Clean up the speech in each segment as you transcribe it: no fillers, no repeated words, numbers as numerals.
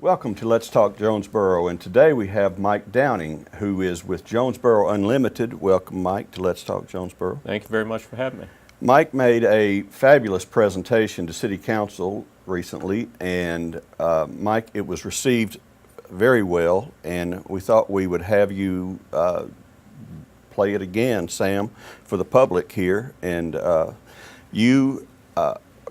Welcome to Let's Talk Jonesboro, and today we have Mike Downing, who is with Jonesboro Unlimited. Welcome, Mike, to Let's Talk Jonesboro. Thank you very much for having me. Mike made a fabulous presentation to City Council recently, and Mike, it was received very well, and we thought we would have you play it again, Sam, for the public here. And you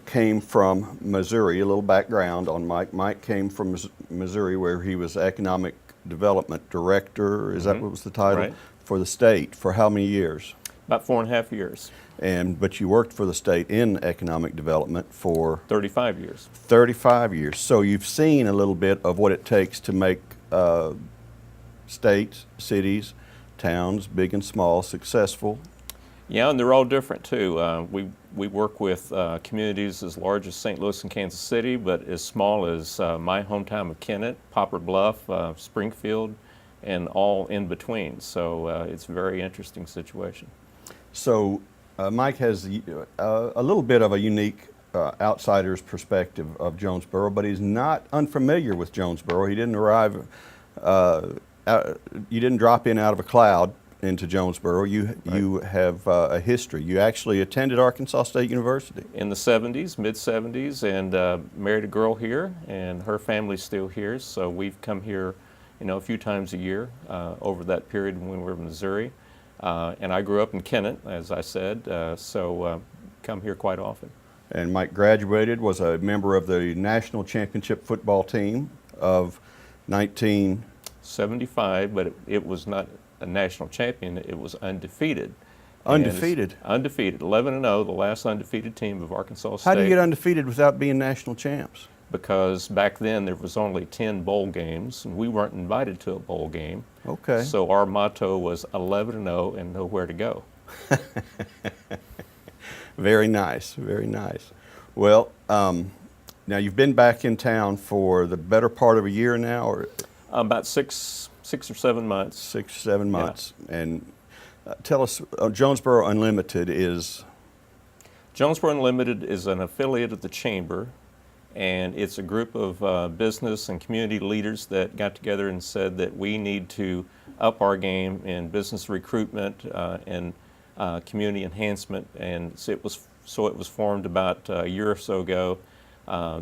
came from Missouri. A little background on Mike. Mike came from Missouri, where he was Economic Development Director. Is that what was the title? Right. For the state. For how many years? About 4.5 years. But you worked for the state in economic development for 35 years. 35 years. So you've seen a little bit of what it takes to make states, cities, towns, big and small, successful. Yeah, and they're all different too. We work with communities as large as St. Louis and Kansas City, but as small as my hometown of Kennett, Poplar Bluff, Springfield, and all in between. So it's a very interesting situation. So Mike has a little bit of a unique outsider's perspective of Jonesboro, but he's not unfamiliar with Jonesboro. He didn't arrive, you didn't drop in out of a cloud into Jonesboro. You have a history. You actually attended Arkansas State University. In the 70s, mid-70s, and married a girl here, and her family's still here, so we've come here, a few times a year over that period when we were in Missouri. And I grew up in Kennett, as I said, so come here quite often. And Mike graduated, was a member of the national championship football team of 1975, but it was not a national champion, it was undefeated. Undefeated? Undefeated, 11-0, the last undefeated team of Arkansas State. How do you get undefeated without being national champs? Because back then there was only 10 bowl games, and we weren't invited to a bowl game. Okay. So our motto was 11-0 and nowhere to go. Very nice, very nice. Well, now you've been back in town for the better part of a year now, or about six or 7 months. 6 or 7 months. Yeah. And tell us, Jonesboro Unlimited is? Jonesboro Unlimited is an affiliate of the Chamber, and it's a group of business and community leaders that got together and said that we need to up our game in business recruitment and community enhancement. And so it was formed about a year or so ago.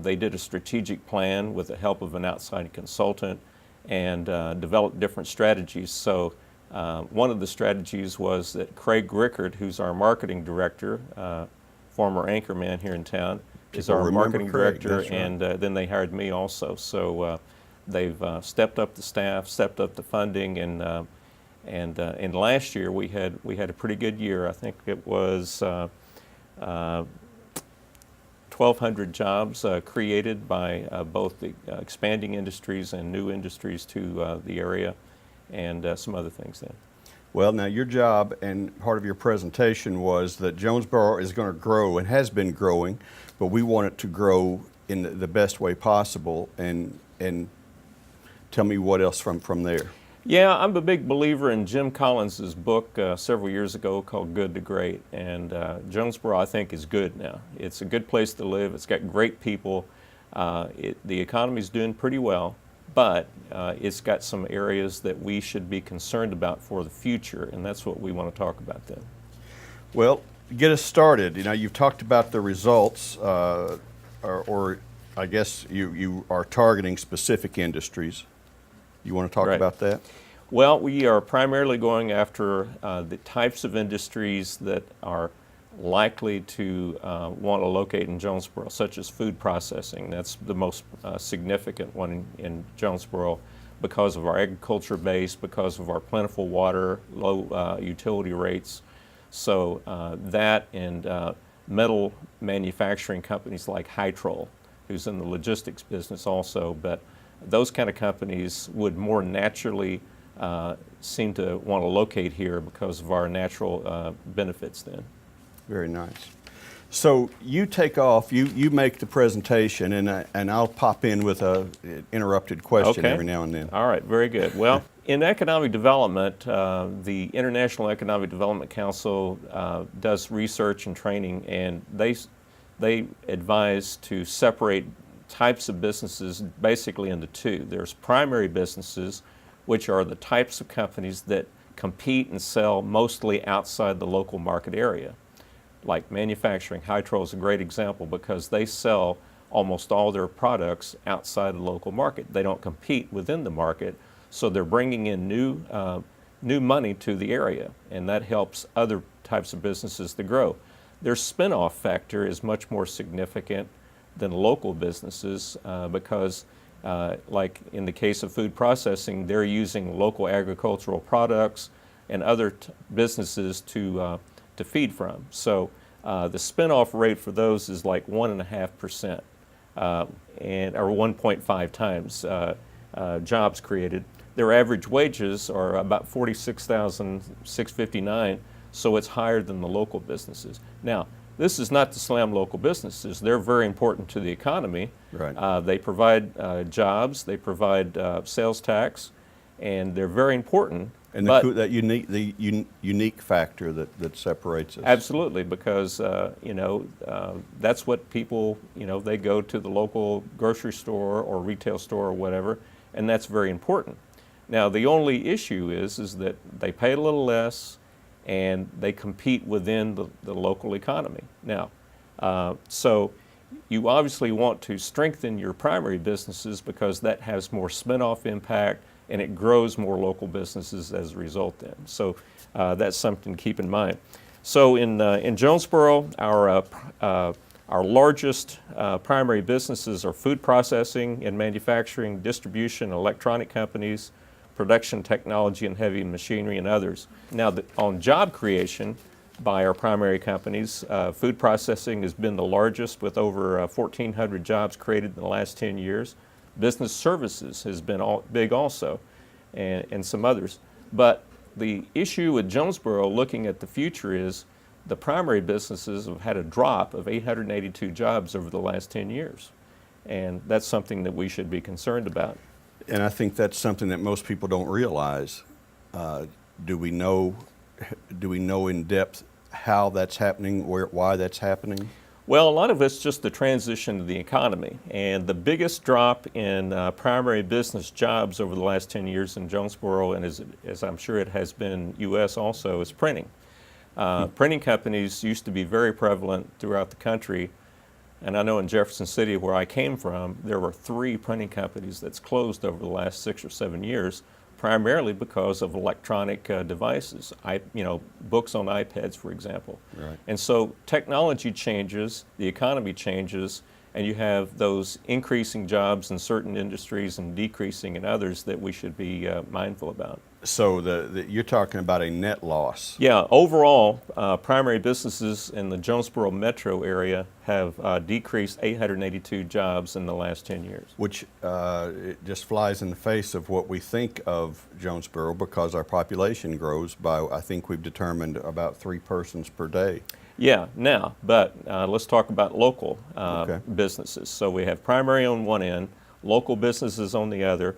They did a strategic plan with the help of an outside consultant and developed different strategies. So one of the strategies was that Craig Rickard, who's our marketing director, former anchorman here in town, is our marketing director, right. And then they hired me also. So they've stepped up the staff, stepped up the funding, and last year we had a pretty good year. I think it was 1,200 jobs created by both the expanding industries and new industries to the area, and some other things then. Well, now your job and part of your presentation was that Jonesboro is going to grow and has been growing, but we want it to grow in the best way possible. And tell me what else from there. Yeah, I'm a big believer in Jim Collins's book several years ago called Good to Great, and Jonesboro, I think, is good now. It's a good place to live. It's got great people. The economy's doing pretty well, but it's got some areas that we should be concerned about for the future, and that's what we want to talk about then. Well, get us started. You've talked about the results, or I guess you are targeting specific industries. You want to talk about that? Well, we are primarily going after the types of industries that are likely to want to locate in Jonesboro, such as food processing. That's the most significant one in Jonesboro because of our agriculture base, because of our plentiful water, low utility rates. So that and metal manufacturing companies like Hytrol, who's in the logistics business also, but those kind of companies would more naturally seem to want to locate here because of our natural benefits then. Very nice. So you take off, you make the presentation, and I'll pop in with a interrupted question every now and then. All right, very good. Well, in economic development, the International Economic Development Council does research and training, and they advise to separate types of businesses basically into two. There's primary businesses, which are the types of companies that compete and sell mostly outside the local market area. Like manufacturing, Hytro is a great example because they sell almost all their products outside the local market. They don't compete within the market, so they're bringing in new money to the area, and that helps other types of businesses to grow. Their spin-off factor is much more significant than local businesses because like in the case of food processing, they're using local agricultural products and other businesses to feed from. So the spin-off rate for those is like 1.5%, and or 1.5 times jobs created. Their average wages are about $46,659, so it's higher than the local businesses. Now, this is not to slam local businesses. They're very important to the economy. Right. They provide jobs, they provide sales tax, and they're very important. And that unique factor that separates us. Absolutely, because that's what people, they go to the local grocery store or retail store or whatever, and that's very important. Now, the only issue is that they pay a little less and they compete within the local economy. Now, so you obviously want to strengthen your primary businesses because that has more spin-off impact and it grows more local businesses as a result then. So that's something to keep in mind. So in Jonesboro, our largest primary businesses are food processing and manufacturing, distribution, electronic companies, production technology and heavy machinery, and others. Now, on job creation by our primary companies, food processing has been the largest with over 1,400 jobs created in the last 10 years. Business services has been big also, and some others. But the issue with Jonesboro looking at the future is the primary businesses have had a drop of 882 jobs over the last 10 years. And that's something that we should be concerned about. And I think that's something that most people don't realize. Do we know in depth how that's happening, why that's happening? Well, a lot of it's just the transition to the economy. And the biggest drop in primary business jobs over the last 10 years in Jonesboro, and as I'm sure it has been in U.S. also, is printing. Printing companies used to be very prevalent throughout the country. And I know in Jefferson City, where I came from, there were 3 printing companies that's closed over the last 6 or 7 years, primarily because of electronic devices, books on iPads, for example. Right. And so technology changes, the economy changes, and you have those increasing jobs in certain industries and decreasing in others that we should be mindful about. So you're talking about a net loss. Yeah, overall, primary businesses in the Jonesboro metro area have decreased 882 jobs in the last 10 years. Which it just flies in the face of what we think of Jonesboro because our population grows by, I think we've determined, about 3 persons per day. Yeah, now, but let's talk about local Okay. businesses. So we have primary on one end, local businesses on the other.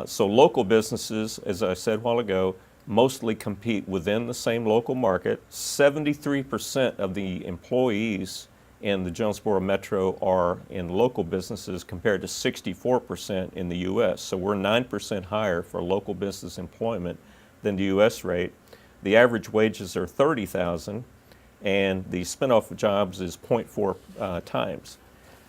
So local businesses, as I said a while ago, mostly compete within the same local market. 73% of the employees in the Jonesboro metro are in local businesses compared to 64% in the U.S. So we're 9% higher for local business employment than the U.S. rate. The average wages are $30,000, and the spinoff of jobs is 0.4 times.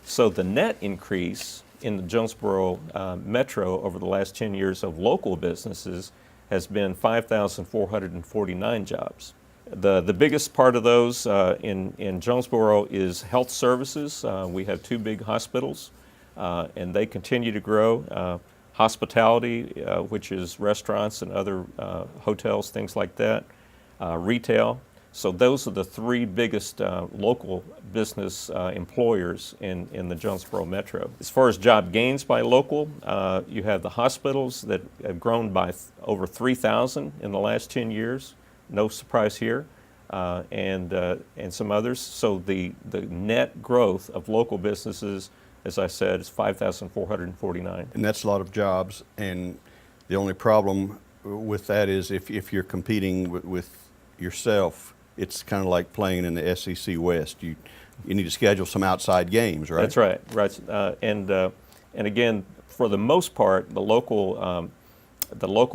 So the net increase in the Jonesboro metro over the last 10 years of local businesses has been 5,449 jobs. The biggest part of those in Jonesboro is health services. We have 2 big hospitals, and they continue to grow. Hospitality, which is restaurants and other hotels, things like that. Retail. So those are the 3 biggest local business employers in the Jonesboro metro. As far as job gains by local, you have the hospitals that have grown by over 3,000 in the last 10 years. No surprise here, and some others. So the net growth of local businesses, as I said, is 5,449. And that's a lot of jobs. And the only problem with that is if you're competing with yourself, it's kind of like playing in the SEC West. you need to schedule some outside games, right? That's right, right. And again, for the most part, the local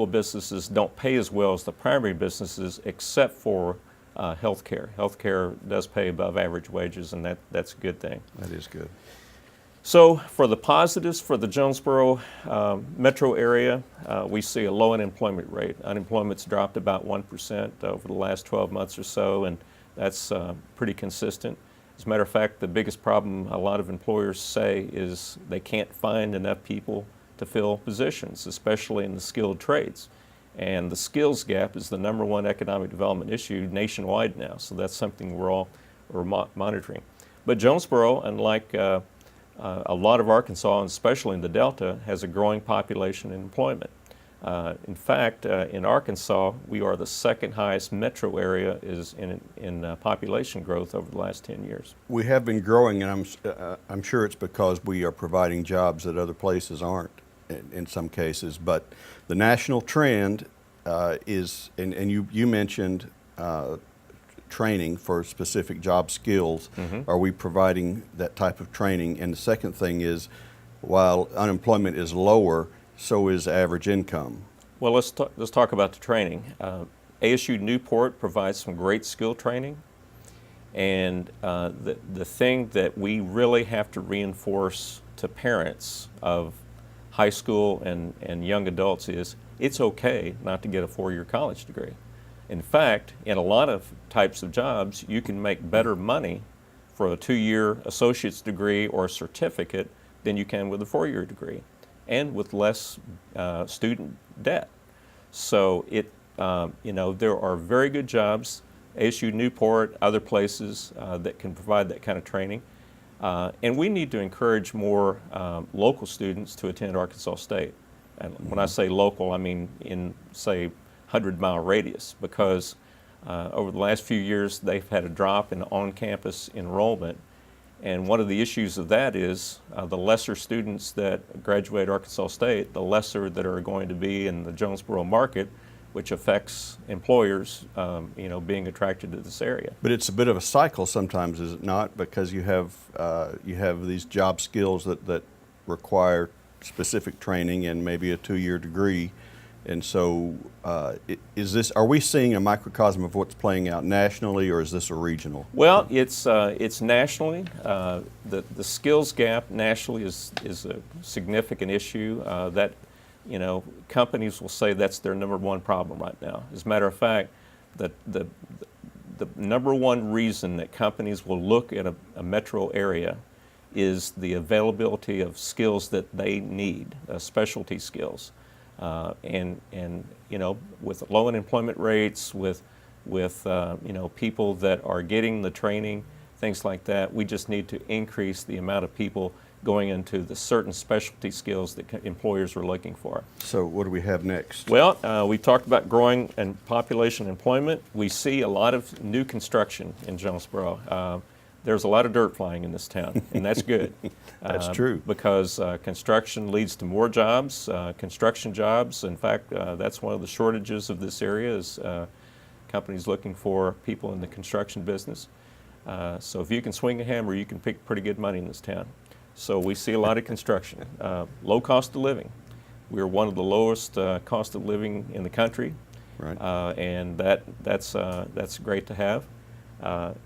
businesses don't pay as well as the primary businesses, except for healthcare. Healthcare does pay above average wages, and that's a good thing. That is good. So for the positives for the Jonesboro metro area, we see a low unemployment rate. Unemployment's dropped about 1% over the last 12 months or so, and that's pretty consistent. As a matter of fact, the biggest problem a lot of employers say is they can't find enough people to fill positions, especially in the skilled trades. And the skills gap is the #1 economic development issue nationwide now, so that's something we're monitoring. But Jonesboro, unlike a lot of Arkansas, and especially in the Delta, has a growing population and employment. In fact, in Arkansas, we are the second highest metro area is in population growth over the last 10 years. We have been growing, and I'm sure it's because we are providing jobs that other places aren't in some cases. But the national trend is, and you mentioned training for specific job skills. Mm-hmm. Are we providing that type of training? And the second thing is, while unemployment is lower, so is average income. Well, let's talk about the training. ASU Newport provides some great skill training, and the thing that we really have to reinforce to parents of high school and young adults is it's okay not to get a 4-year college degree. In fact, in a lot of types of jobs, you can make better money for a 2-year associate's degree or certificate than you can with a 4-year degree, and with less student debt. So there are very good jobs, ASU Newport, other places that can provide that kind of training. And we need to encourage more local students to attend Arkansas State. And when I say local, I mean in, say, 100-mile radius, because over the last few years they've had a drop in on-campus enrollment. And one of the issues of that is the lesser students that graduate Arkansas State, the lesser that are going to be in the Jonesboro market, which affects employers, being attracted to this area. But it's a bit of a cycle sometimes, is it not? Because you have these job skills that require specific training and maybe a 2-year degree. And so are we seeing a microcosm of what's playing out nationally, or is this a regional? Well, it's nationally. The skills gap nationally is a significant issue that companies will say that's their #1 problem right now. As a matter of fact, the #1 reason that companies will look at a metro area is the availability of skills that they need, specialty skills. With low unemployment rates, with people that are getting the training, things like that, we just need to increase the amount of people going into the certain specialty skills that employers are looking for. So what do we have next? Well, we talked about growing and population employment. We see a lot of new construction in Jonesboro. There's a lot of dirt flying in this town, and that's good. That's true. Because construction leads to more jobs, construction jobs. In fact, that's one of the shortages of this area is companies looking for people in the construction business. So if you can swing a hammer, you can pick pretty good money in this town. So we see a lot of construction. Low cost of living. We're one of the lowest cost of living in the country, Right. And that's great to have.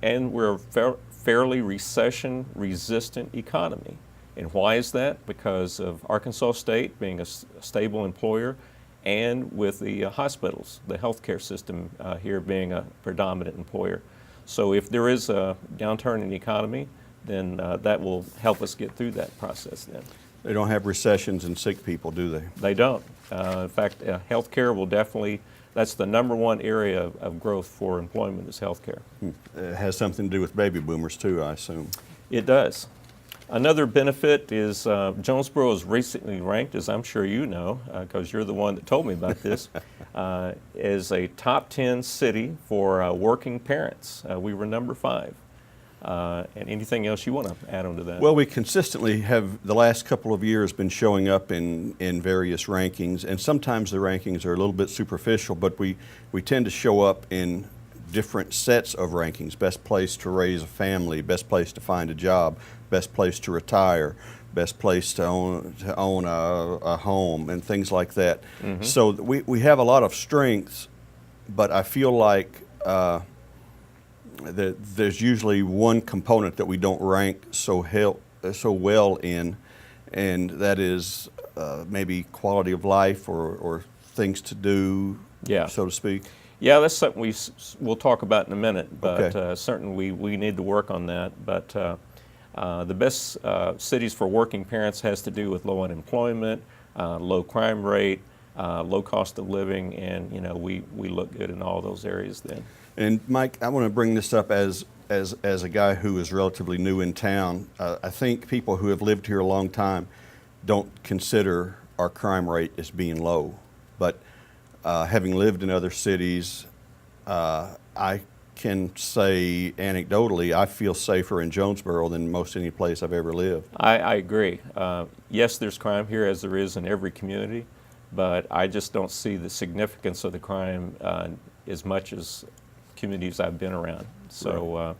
And we're a fairly recession-resistant economy. And why is that? Because of Arkansas State being a stable employer, and with the hospitals, the healthcare system here being a predominant employer. So if there is a downturn in the economy, then that will help us get through that process then. They don't have recessions and sick people, do they? They don't. In fact, healthcare will definitely, that's the #1 area of growth for employment is healthcare. It has something to do with baby boomers too, I assume. It does. Another benefit is Jonesboro is recently ranked, as I'm sure you know, because you're the one that told me about this, as a top 10 city for working parents. We were #5. And anything else you want to add on to that? Well, we consistently have, the last couple of years, been showing up in various rankings, and sometimes the rankings are a little bit superficial, but we tend to show up in different sets of rankings: best place to raise a family, best place to find a job, best place to retire, best place to own a home, and things like that. So we have a lot of strengths, but I feel like that there's usually one component that we don't rank so well in, and that is maybe quality of life or things to do, Yeah. so to speak. Yeah, that's something we'll talk about in a minute, but Okay. certainly we need to work on that. But the best cities for working parents has to do with low unemployment, low crime rate, low cost of living, and we look good in all those areas then. And Mike, I want to bring this up as a guy who is relatively new in town. I think people who have lived here a long time don't consider our crime rate as being low, but having lived in other cities, I can say anecdotally, I feel safer in Jonesboro than most any place I've ever lived. I agree. Yes, there's crime here as there is in every community, but I just don't see the significance of the crime as much as communities I've been around. So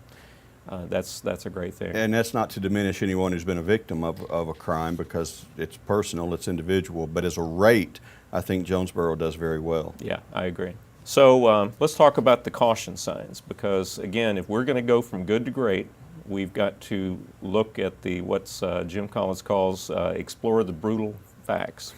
that's a great thing. And that's not to diminish anyone who's been a victim of a crime, because it's personal, it's individual, but as a rate, I think Jonesboro does very well. Yeah, I agree. So let's talk about the caution signs, because again, if we're going to go from good to great, we've got to look at what's Jim Collins calls explore the brutal facts.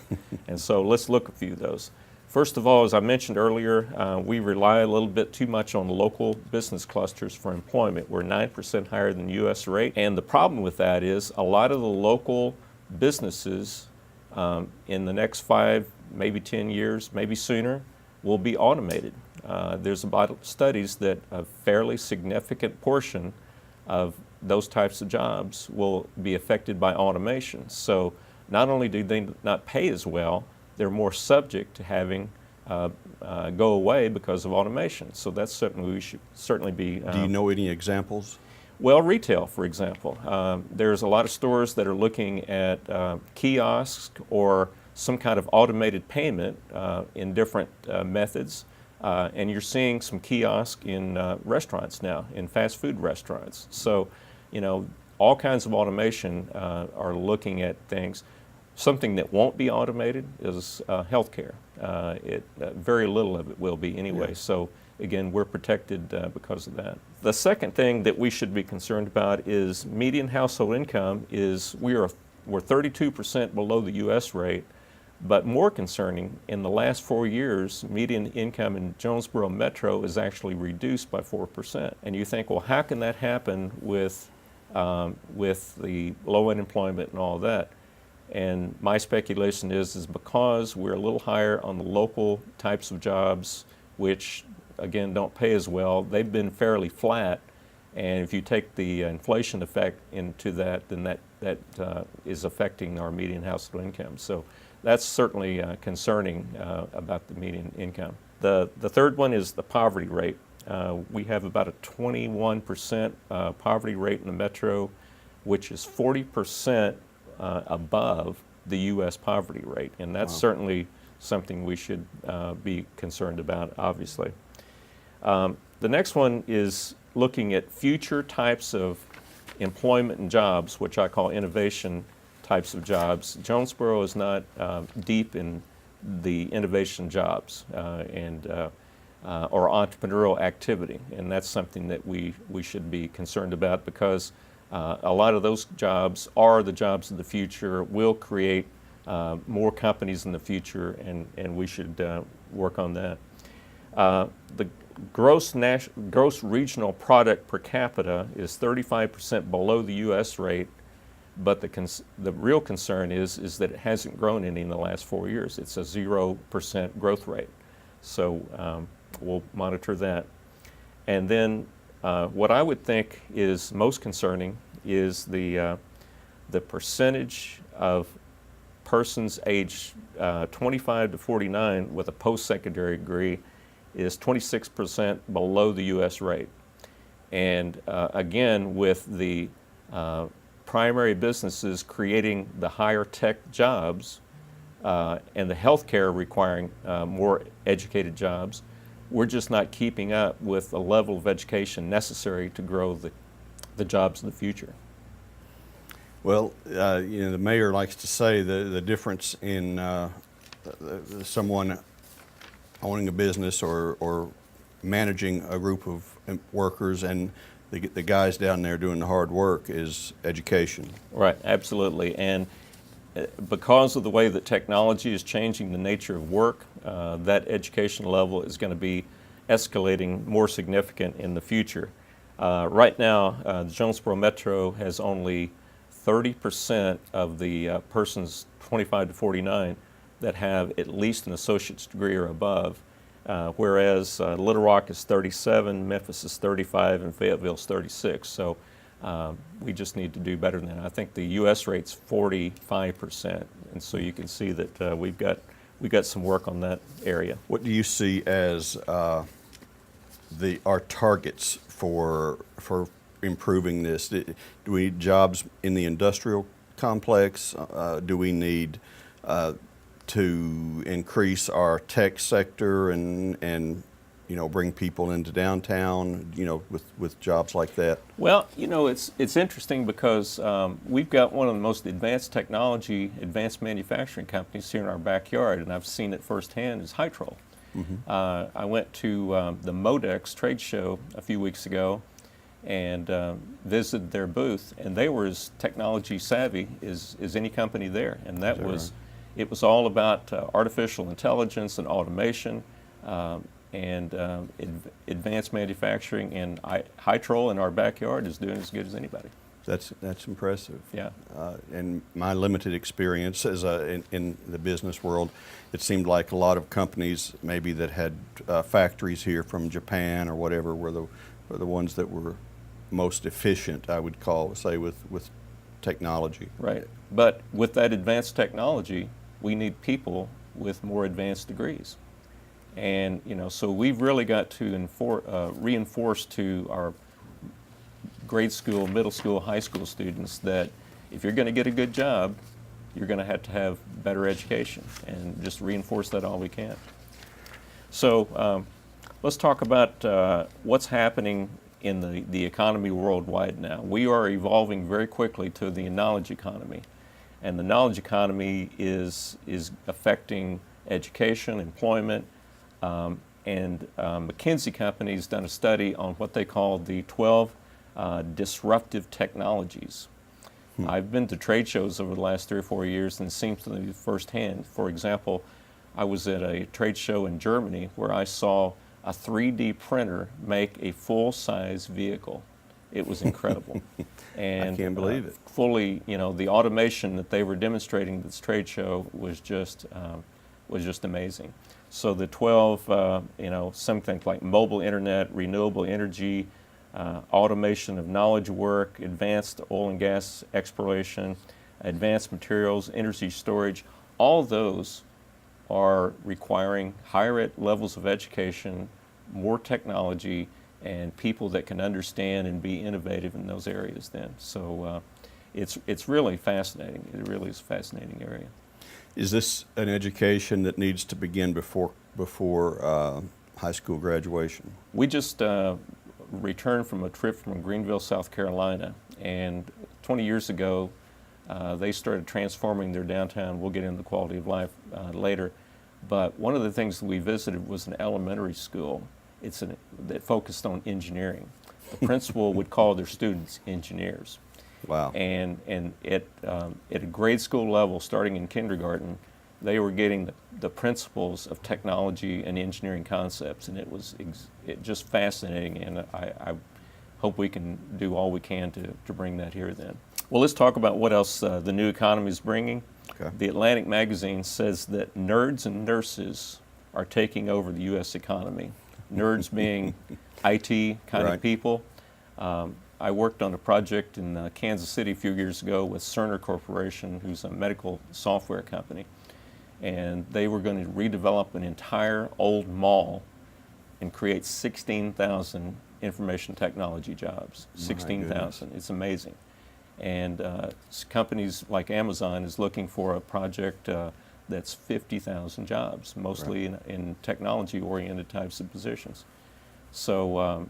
And so let's look at a few of those. First of all, as I mentioned earlier, we rely a little bit too much on local business clusters for employment. We're 9% higher than the U.S. rate. And the problem with that is a lot of the local businesses in the next 5, maybe 10 years, maybe sooner, will be automated. There's about studies that a fairly significant portion of those types of jobs will be affected by automation. So not only do they not pay as well, they're more subject to having go away because of automation. So that's something we should certainly be. Do you know any examples? Well, retail, for example. There's a lot of stores that are looking at kiosks or some kind of automated payment in different methods. And you're seeing some kiosks in restaurants now, in fast food restaurants. So, all kinds of automation are looking at things. Something that won't be automated is healthcare. Very little of it will be anyway. Yeah. So again, we're protected because of that. The second thing that we should be concerned about is median household income. We're 32% below the U.S. rate, but more concerning, in the last 4 years, median income in Jonesboro Metro is actually reduced by 4%. And you think, well, how can that happen with the low unemployment and all that? And my speculation is because we're a little higher on the local types of jobs, which again don't pay as well. They've been fairly flat, and if you take the inflation effect into that, then that is affecting our median household income. So that's certainly concerning about the median income. The third one is the poverty rate. We have about a 21% poverty rate in the metro, which is 40% above the U.S. poverty rate, and that's Wow. certainly something we should be concerned about, obviously. The next one is looking at future types of employment and jobs, which I call innovation types of jobs. Jonesboro is not deep in the innovation jobs or entrepreneurial activity, and that's something that we should be concerned about, because a lot of those jobs are the jobs of the future, will create more companies in the future, and we should work on that. The gross regional product per capita is 35% below the U.S. rate, but the real concern is that it hasn't grown any in the last 4 years. It's a 0% growth rate. So we'll monitor that. And then what I would think is most concerning is the percentage of persons aged 25 to 49 with a post-secondary degree is 26% below the U.S. rate. And again, with the primary businesses creating the higher tech jobs and the healthcare requiring more educated jobs, we're just not keeping up with the level of education necessary to grow the jobs of the future. Well, the mayor likes to say the difference in someone owning a business or managing a group of workers and the guys down there doing the hard work is education. Right, absolutely. And because of the way that technology is changing the nature of work, that education level is going to be escalating more significant in the future. Right now, the Jonesboro Metro has only 30% of the persons 25 to 49 that have at least an associate's degree or above, whereas Little Rock is 37, Memphis is 35, and Fayetteville is 36. So we just need to do better than that. I think the U.S. rate's 45%, and so you can see that we've got some work on that area. What do you see as our targets for improving this? Do we need jobs in the industrial complex? Do we need to increase our tech sector and bring people into downtown, with jobs like that? Well, it's interesting because we've got one of the most advanced technology, advanced manufacturing companies here in our backyard, and I've seen it firsthand, is Hytrol. Mm-hmm. I went to the Modex trade show a few weeks ago and visited their booth, and they were as technology savvy as any company there, and it was all about artificial intelligence and automation and advanced manufacturing, and Hytrol in our backyard is doing as good as anybody. That's impressive. Yeah. In my limited experience in the business world, it seemed like a lot of companies maybe that had factories here from Japan or whatever were the ones that were most efficient, I would say, with technology. Right. But with that advanced technology, we need people with more advanced degrees. And, so we've really got to reinforce to our grade school, middle school, high school students that if you're going to get a good job, you're going to have better education, and just reinforce that all we can. So let's talk about what's happening in the economy worldwide now. We are evolving very quickly to the knowledge economy, and the knowledge economy is affecting education, employment, and McKinsey Company has done a study on what they call the 12 disruptive technologies. I've been to trade shows over the last 3 or 4 years and seen them firsthand. For example, I was at a trade show in Germany where I saw a 3D printer make a full-size vehicle. It was incredible. And I can't believe it. Fully, the automation that they were demonstrating at this trade show was just amazing. So the 12, some things like mobile internet, renewable energy, automation of knowledge work, advanced oil and gas exploration, advanced materials, energy storage, all those are requiring higher levels of education, more technology, and people that can understand and be innovative in those areas then. So it's really fascinating. It really is a fascinating area. Is this an education that needs to begin before high school graduation? We just returned from a trip from Greenville, South Carolina, and 20 years ago they started transforming their downtown. We'll get into the quality of life later, but one of the things that we visited was an elementary school. That focused on engineering. The principal would call their students engineers. Wow. And at a grade school level, starting in kindergarten, they were getting the principles of technology and engineering concepts, and it was just fascinating, and I hope we can do all we can to bring that here then. Well, let's talk about what else the new economy is bringing. Okay. The Atlantic magazine says that nerds and nurses are taking over the U.S. economy. Nerds being IT kind of people. I worked on a project in Kansas City a few years ago with Cerner Corporation, who's a medical software company, and they were going to redevelop an entire old mall and create 16,000 information technology jobs. 16,000. It's amazing. And companies like Amazon is looking for a project that's 50,000 jobs, mostly in technology-oriented types of positions. So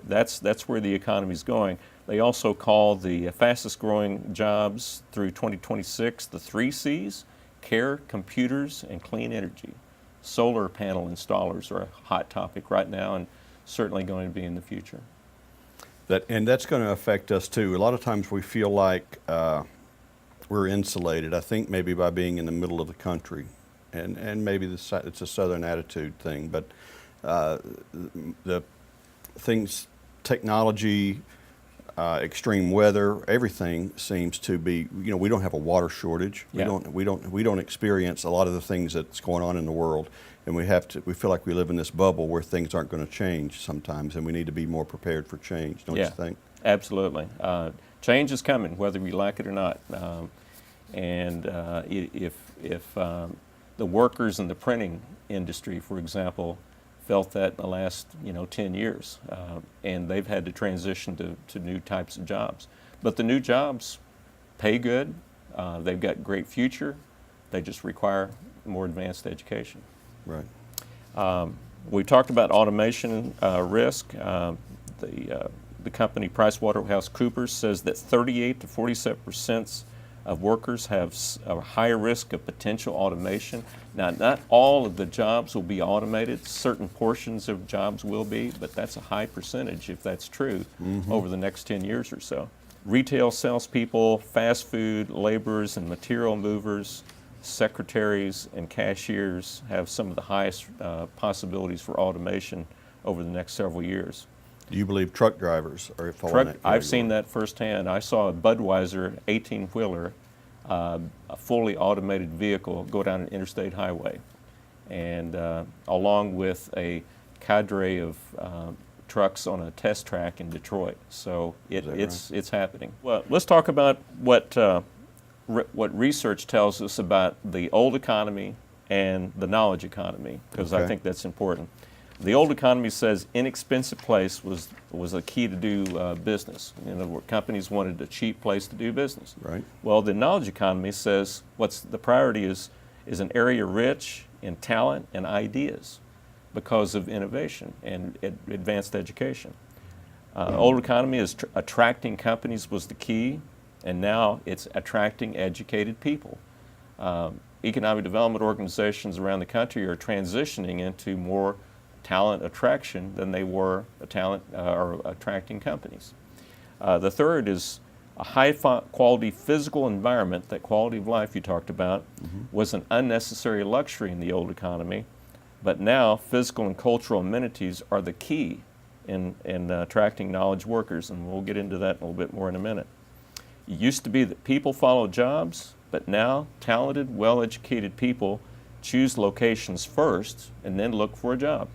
that's where the economy's going. They also call the fastest growing jobs through 2026 the 3 Cs: care, computers, and clean energy. Solar panel installers are a hot topic right now and certainly going to be in the future. And that's going to affect us too. A lot of times we feel like we're insulated. I think maybe by being in the middle of the country, and maybe it's a Southern attitude thing, but the things, technology, extreme weather, everything seems to be. We don't have a water shortage. Yeah. We don't experience a lot of the things that's going on in the world, and we feel like we live in this bubble where things aren't going to change sometimes, and we need to be more prepared for change. Don't you think? Absolutely. Change is coming, whether we like it or not. If the workers in the printing industry, for example, felt that in the last 10 years, and they've had to transition to new types of jobs. But the new jobs pay good, they've got great future, they just require more advanced education. Right. We talked about automation risk. The company PricewaterhouseCoopers says that 38 to 47% of workers have a higher risk of potential automation. Now, not all of the jobs will be automated. Certain portions of jobs will be, but that's a high percentage, if that's true, over the next 10 years or so. Retail salespeople, fast food, laborers and material movers, secretaries and cashiers have some of the highest possibilities for automation over the next several years. Do you believe truck drivers are falling in that category? I've seen that firsthand. I saw a Budweiser 18-wheeler, a fully automated vehicle, go down an interstate highway, and along with a cadre of trucks on a test track in Detroit. So it's happening. Well, let's talk about what research tells us about the old economy and the knowledge economy, because I think that's important. The old economy says inexpensive place was a key to do business. Companies wanted a cheap place to do business. Right. Well, the knowledge economy says what's the priority is an area rich in talent and ideas because of innovation and advanced education. Old economy is attracting companies was the key, and now it's attracting educated people. Economic development organizations around the country are transitioning into more talent attraction than they were or attracting companies. The third is a high quality physical environment. That quality of life you talked about was an unnecessary luxury in the old economy, but now physical and cultural amenities are the key in attracting knowledge workers, and we'll get into that a little bit more in a minute. It used to be that people follow jobs, but now talented, well-educated people choose locations first and then look for a job.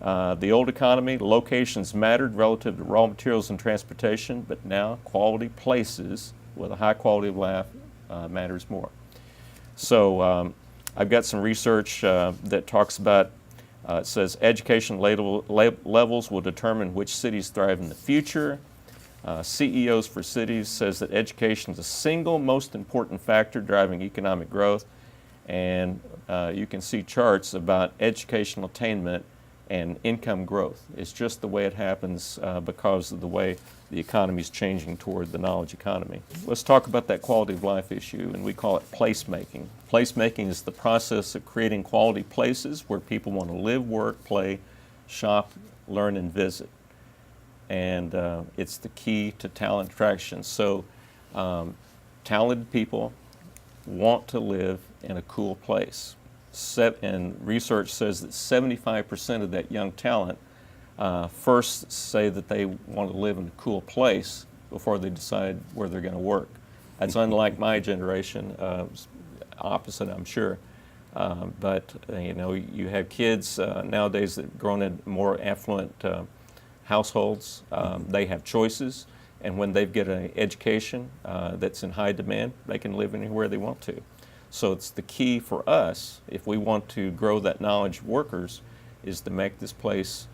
The old economy, locations mattered relative to raw materials and transportation, but now quality places with a high quality of life matters more. So I've got some research that talks about, it says education levels will determine which cities thrive in the future. CEOs for Cities says that education is the single most important factor driving economic growth, and you can see charts about educational attainment and income growth. It's just the way it happens because of the way the economy is changing toward the knowledge economy. Let's talk about that quality of life issue, and we call it placemaking. Placemaking is the process of creating quality places where people want to live, work, play, shop, learn, and visit. And it's the key to talent attraction. So talented people want to live in a cool place. And research says that 75% of that young talent first say that they want to live in a cool place before they decide where they're going to work. That's unlike my generation, opposite, I'm sure. But you have kids nowadays that grown in more affluent households. They have choices, and when they get an education that's in high demand, they can live anywhere they want to. So it's the key for us, if we want to grow that knowledge workers, is to make this place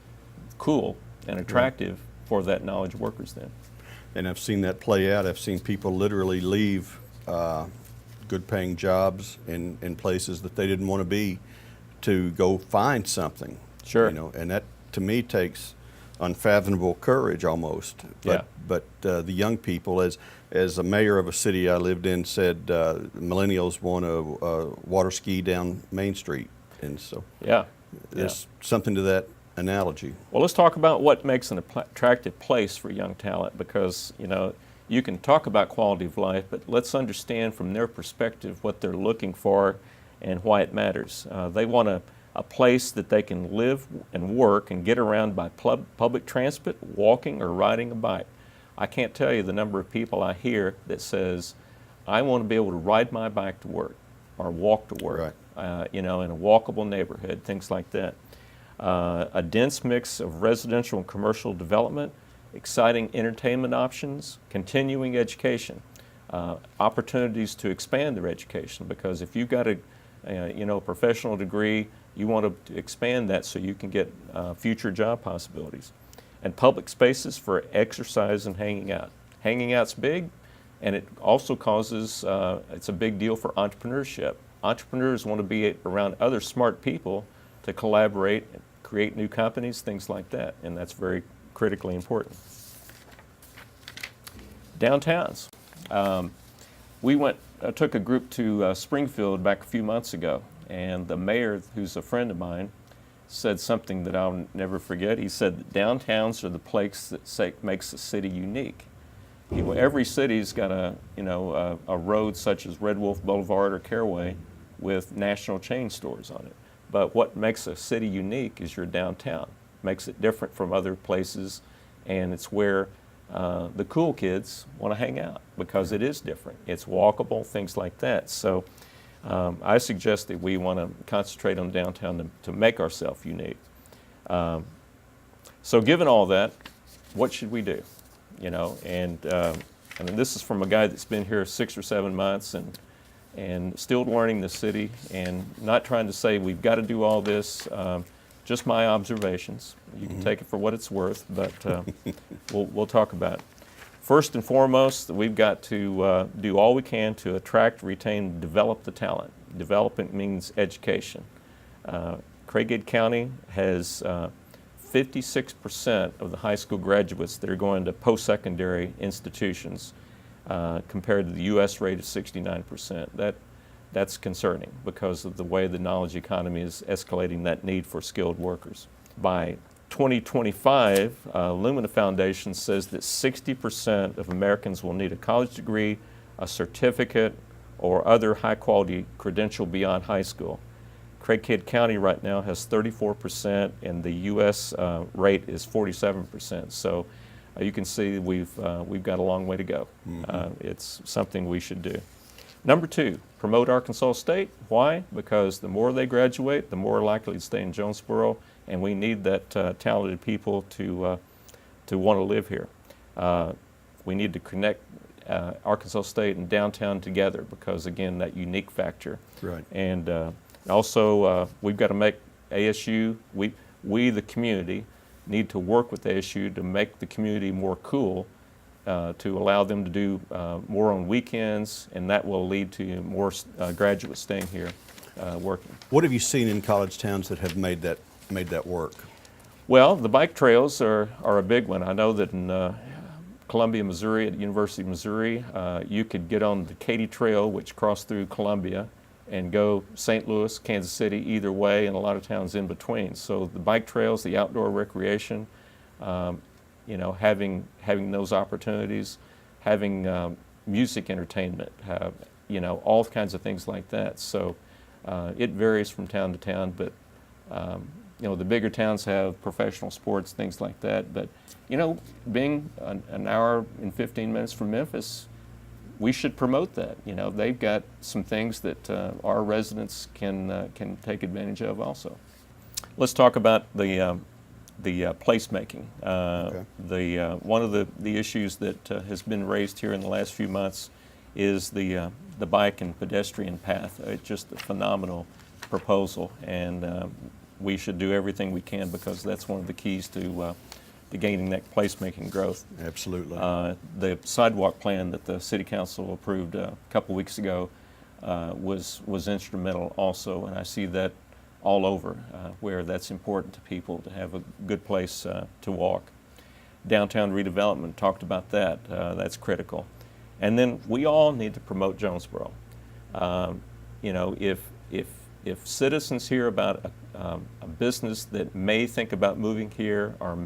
cool and attractive for that knowledge workers then. And I've seen that play out. I've seen people literally leave good paying jobs in places that they didn't want to be, to go find something. Sure. You know, and that to me takes unfathomable courage almost. Yeah. But the young people, as a mayor of a city I lived in said, millennials want to water ski down Main Street, and so Yeah. there's something to that analogy. Well, let's talk about what makes an attractive place for young talent, because, you know, you can talk about quality of life, but let's understand from their perspective what they're looking for and why it matters. They want a place that they can live and work and get around by public transport, walking, or riding a bike. I can't tell you the number of people I hear that says, I want to be able to ride my bike to work or walk to work, you know, in a walkable neighborhood, things like that. A dense mix of residential and commercial development, exciting entertainment options, continuing education, opportunities to expand their education, because if you've got a you know, professional degree, you want to expand that so you can get future job possibilities. And public spaces for exercise and hanging out. Hanging out's big, and it also causes, it's a big deal for entrepreneurship. Entrepreneurs want to be around other smart people to collaborate, create new companies, things like that, and that's very critically important. Downtowns. I took a group to Springfield back a few months ago, and the mayor, who's a friend of mine, said something that I'll never forget. He said that downtowns are the place that makes a city unique. You know, every city's got a road such as Red Wolf Boulevard or Caraway with national chain stores on it. But what makes a city unique is your downtown. Makes it different from other places, and it's where the cool kids want to hang out because it is different. It's walkable, things like that. So I suggest that we want to concentrate on downtown to make ourselves unique. So given all that, what should we do? You know, and I mean, this is from a guy that's been here 6 or 7 months and still learning the city, and not trying to say we've got to do all this. Just my observations. You can take it for what it's worth, but we'll talk about it. First and foremost, we've got to do all we can to attract, retain, develop the talent. Development means education. Craighead County has 56% of the high school graduates that are going to post-secondary institutions compared to the U.S. rate of 69%. That's concerning because of the way the knowledge economy is escalating that need for skilled workers. By 2025, Lumina Foundation says that 60% of Americans will need a college degree, a certificate, or other high-quality credential beyond high school. Craighead County right now has 34%, and the U.S. Rate is 47%. So you can see we've got a long way to go. It's something we should do. Number 2, promote Arkansas State. Why? Because the more they graduate, the more likely to stay in Jonesboro, and we need that talented people to want to live here. We need to connect Arkansas State and downtown together because, again, that unique factor. Right. And also, we've got to make ASU, we the community, need to work with ASU to make the community more cool, to allow them to do more on weekends, and that will lead to more graduates staying here working. What have you seen in college towns that have made that work? Well, the bike trails are a big one. I know that in Columbia, Missouri, at the University of Missouri, you could get on the Katy Trail, which crossed through Columbia, and go St. Louis, Kansas City, either way, and a lot of towns in between. So the bike trails, the outdoor recreation, you know, having those opportunities, having music entertainment, you know, all kinds of things like that. So it varies from town to town, but you know, the bigger towns have professional sports, things like that. But you know, being an hour and 15 minutes from Memphis, we should promote that. You know, they've got some things that our residents can take advantage of also. Let's talk about the placemaking. Okay. One of the issues that has been raised here in the last few months is the bike and pedestrian path. It's just a phenomenal proposal, and we should do everything we can because that's one of the keys to gaining that placemaking growth. Absolutely. The sidewalk plan that the City Council approved a couple weeks ago was instrumental also, and I see that all over where that's important to people to have a good place to walk. Downtown redevelopment, talked about that. That's critical. And then we all need to promote Jonesboro. You know, if citizens hear about a business that may think about moving here, or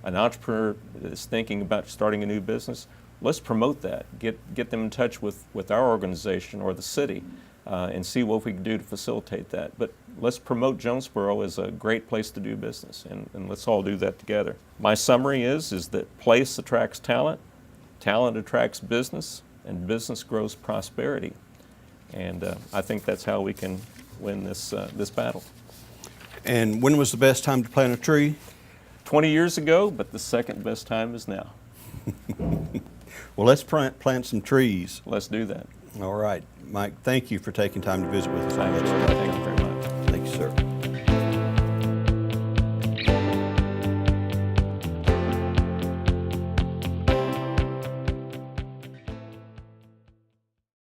an entrepreneur that's thinking about starting a new business, let's promote that. Get them in touch with our organization or the city and see what we can do to facilitate that. But let's promote Jonesboro as a great place to do business, and let's all do that together. My summary is that place attracts talent, talent attracts business, and business grows prosperity. And I think that's how we can win this battle. And when was the best time to plant a tree? 20 years ago, but the second best time is now. Well, let's plant some trees. Let's do that. All right. Mike, thank you for taking time to visit with us on Thank this. you very much.